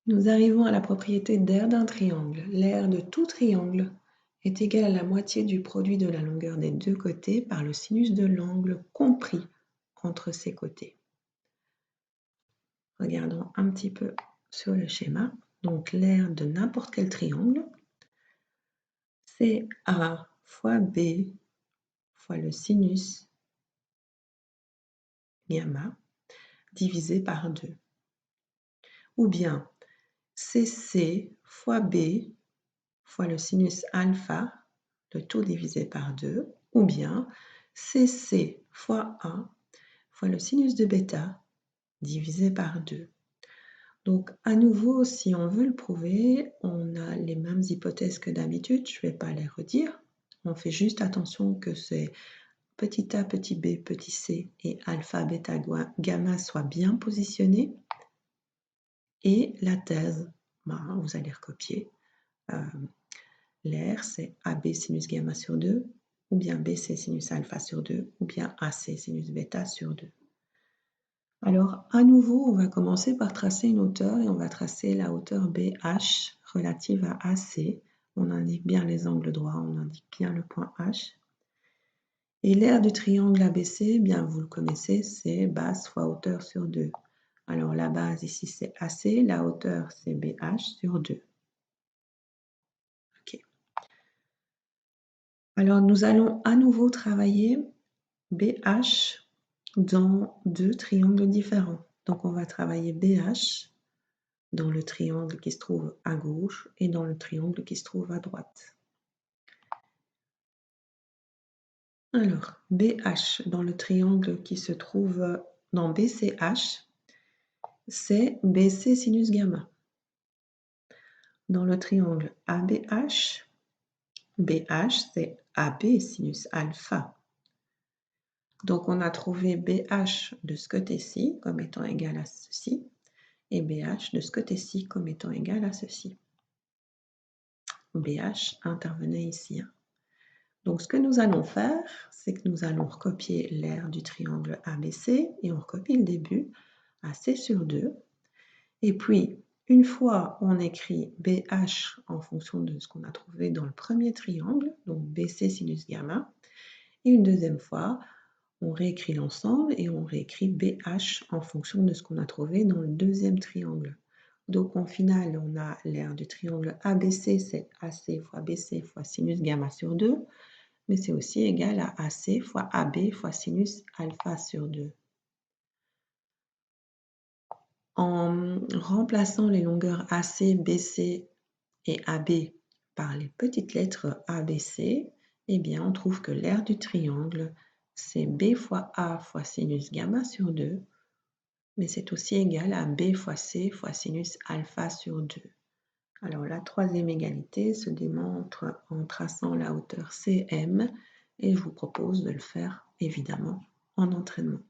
Nous arrivons à la propriété d'aire d'un triangle. L'aire de tout triangle est égale à la moitié du produit de la longueur des deux côtés par le sinus de l'angle compris entre ces côtés. Regardons un petit peu sur le schéma. Donc l'aire de n'importe quel triangle, c'est A fois B fois le sinus gamma divisé par 2. Ou bien CC fois B fois le sinus alpha, le tout divisé par 2, ou bien CC fois A fois le sinus de bêta divisé par 2. Donc, à nouveau, si on veut le prouver, on a les mêmes hypothèses que d'habitude. Je ne vais pas les redire. On fait juste attention que c'est petit a, petit b, petit c et alpha, bêta, gamma soient bien positionnés. Et la thèse, vous allez recopier. L'aire, c'est AB sinus gamma sur 2, ou bien BC sinus alpha sur 2, ou bien AC sinus bêta sur 2. Alors, à nouveau, on va commencer par tracer une hauteur et on va tracer la hauteur BH relative à AC. On indique bien les angles droits, on indique bien le point H. Et l'aire du triangle ABC, bien vous le connaissez, c'est base fois hauteur sur 2. Alors la base ici c'est AC, la hauteur c'est BH sur 2. Ok. Alors nous allons à nouveau travailler BH dans deux triangles différents. Donc on va travailler BH dans le triangle qui se trouve à gauche et dans le triangle qui se trouve à droite. Alors, BH dans le triangle qui se trouve dans BCH, c'est BC sinus gamma. Dans le triangle ABH, BH c'est AB sinus alpha. Donc on a trouvé BH de ce côté-ci comme étant égal à ceci et BH de ce côté-ci comme étant égal à ceci. BH intervenait ici. Donc ce que nous allons faire, c'est que nous allons recopier l'aire du triangle ABC et on recopie le début, AC sur 2. Et puis, une fois on écrit BH en fonction de ce qu'on a trouvé dans le premier triangle, donc BC sinus gamma, et une deuxième fois, on réécrit l'ensemble et on réécrit BH en fonction de ce qu'on a trouvé dans le deuxième triangle. Donc, en final, on a l'aire du triangle ABC, c'est AC fois BC fois sinus gamma sur 2, mais c'est aussi égal à AC fois AB fois sinus alpha sur 2. En remplaçant les longueurs AC, BC et AB par les petites lettres ABC, eh bien, on trouve que l'aire du triangle, c'est B fois A fois sinus gamma sur 2, mais c'est aussi égal à B fois C fois sinus alpha sur 2. Alors, la troisième égalité se démontre en traçant la hauteur CM et je vous propose de le faire évidemment en entraînement.